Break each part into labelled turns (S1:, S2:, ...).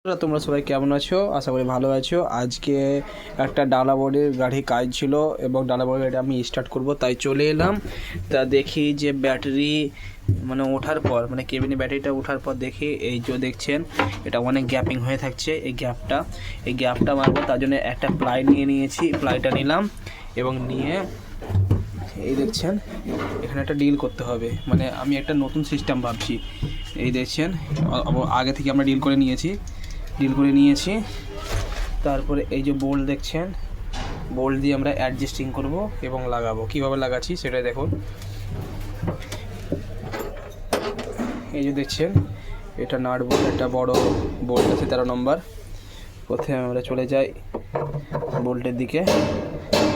S1: তোমরা সবাই কেমন আছো? আশা করি ভালো আছো। আজকে একটা ডালা বোর্ডের গাড়ি কাজ ছিল এবং ডালা বোর্ডের গাড়ি আমি স্টার্ট করব, তাই চলে এলাম। তা দেখি যে ব্যাটারি ওঠার পর কেবিনে ব্যাটারিটা ওঠার পর দেখি এই যে দেখছেন এটা অনেক গ্যাপিং হয়ে থাকছে। এই গ্যাপটা মারবো, তার জন্য একটা প্লাই নিয়েছি। প্লাইটা নিলাম এবং নিয়ে এই দেখছেন এখানে একটা ডিল করতে হবে। আমি একটা নতুন সিস্টেম ভাবছি। এই দেখছেন আগে থেকে আমরা ডিল করে নিয়েছি। তারপরে এই যে বোল্ট দেখছেন, বোল্ট দিয়ে আমরা অ্যাডজাস্টিং করব এবং লাগাবো। কিভাবে লাগাচ্ছি সেটাই দেখুন। এই যে দেখছেন এটা নাট বোল্ট, একটা বড় বোল্ট আছে 13 নম্বর। প্রথমে আমরা চলে যাই বোল্টের দিকে,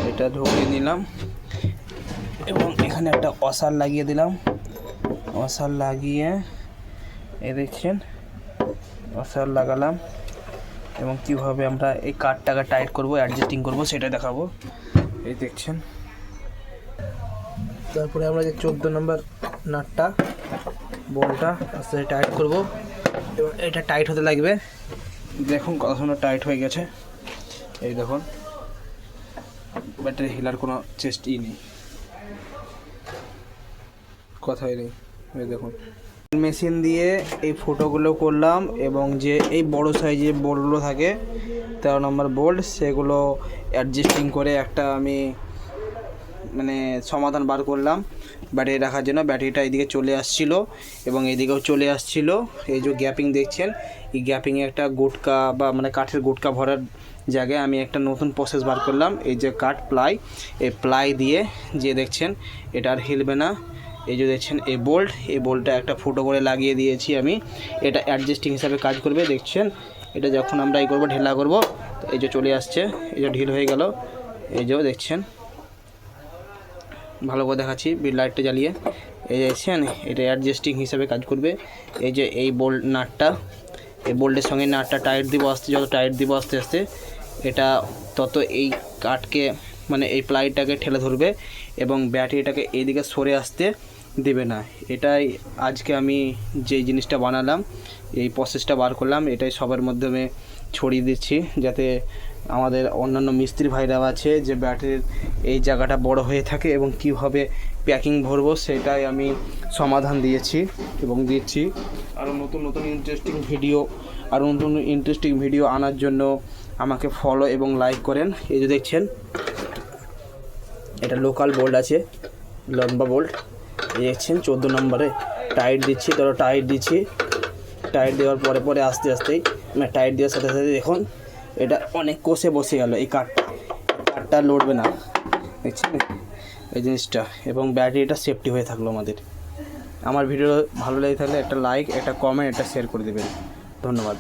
S1: এটা ঢুকিয়ে নিলাম এবং এখানে একটা ওয়াশার লাগিয়ে দিলাম। ওয়াশার লাগিয়ে এই দেখছেন ওয়াশার লাগালাম এবং কীভাবে আমরা এই কাঠটাকে টাইট করব, অ্যাডজাস্টিং করব সেটা দেখাবো। এই দেখছেন তারপরে আমরা যে 14 নম্বর নাটটা বোল্টটা আস্তে আস্তে টাইট করব এবং এটা টাইট হতে লাগবে। দেখুন কত সুন্দর টাইট হয়ে গেছে। এই দেখুন ব্যাটারি হিলার কোনো চেষ্টাই নেই, কথাই নেই। এই দেখুন মেশিন দিয়ে এই ফুটোগুলো করলাম এবং যে এই বড় সাইজের বোল্টগুলো থাকে 13 নম্বর বোল্ট, সেগুলো অ্যাডজাস্টিং করে একটা আমি সমাধান বার করলাম ব্যাটারি রাখার জন্য। ব্যাটারিটা এইদিকে চলে আসছিল এবং এইদিকেও চলে আসছিল। এই যে গ্যাপিং দেখছেন, এই গ্যাপিংয়ে একটা গুটকা বা কাঠের গুটকা ভরার জায়গায় আমি একটা নতুন প্রসেস বার করলাম। এই যে কাঠ প্লাই, এই প্লাই দিয়ে যে দেখছেন এটা আর হিলবে না। এই যে দেখছেন এই বোল্টটা একটা ফুটো করে লাগিয়ে দিয়েছি আমি। এটা অ্যাডজাস্টিং হিসাবে কাজ করবে। দেখছেন এটা যখন আমরা এই করবো ঢেলা করব, এই যে চলে আসছে, এই যে ঢিল হয়ে গেল। এই যে দেখছেন ভালো করে দেখাচ্ছি বিট লাইটটা জ্বালিয়ে। এই দেখছেন এটা অ্যাডজাস্টিং হিসাবে কাজ করবে। এই যে এই বোল্ট নাটটা, এই বোল্টের সঙ্গে নাটটা টাইট দিব আস্তে, যত টাইট দিব আস্তে আস্তে এটা তত এই কাঠকে এই প্লাইটাকে ঠেলে ধরবে এবং ব্যাটারিটাকে এইদিকে সরে আসতে দেবে না। এটাই আজকে আমি যেই জিনিসটা বানালাম, এই প্রসেসটা বার করলাম, এটাই সবার মাধ্যমে ছড়িয়ে দিচ্ছি যাতে আমাদের অন্যান্য মিস্ত্রি ভাইরাও আছে যে ব্যাটারির এই জায়গাটা বড় হয়ে থাকে এবং কীভাবে প্যাকিং ভরবো সেটাই আমি সমাধান দিয়েছি এবং দিচ্ছি। আরও নতুন ইন্টারেস্টিং ভিডিও আনার জন্য আমাকে ফলো এবং লাইক করেন। এই যে দেখছেন এটা লোকাল বোল্ট আছে, লম্বা বোল্ট। এই দেখছেন 14 নম্বরে টাইট দিচ্ছি, ধরো টাইট দিচ্ছি। টাইট দেওয়ার পরে আস্তে আস্তেই টাইট দেওয়ার সাথে সাথে দেখুন এটা অনেক কষে বসে গেল। এই কাঠটা লড়বে না, দেখছেন এই জিনিসটা, এবং ব্যাটারিটা সেফটি হয়ে থাকলো আমাদের। আমার ভিডিও ভালো লেগে থাকলে একটা লাইক, একটা কমেন্ট, একটা শেয়ার করে দেবেন। ধন্যবাদ।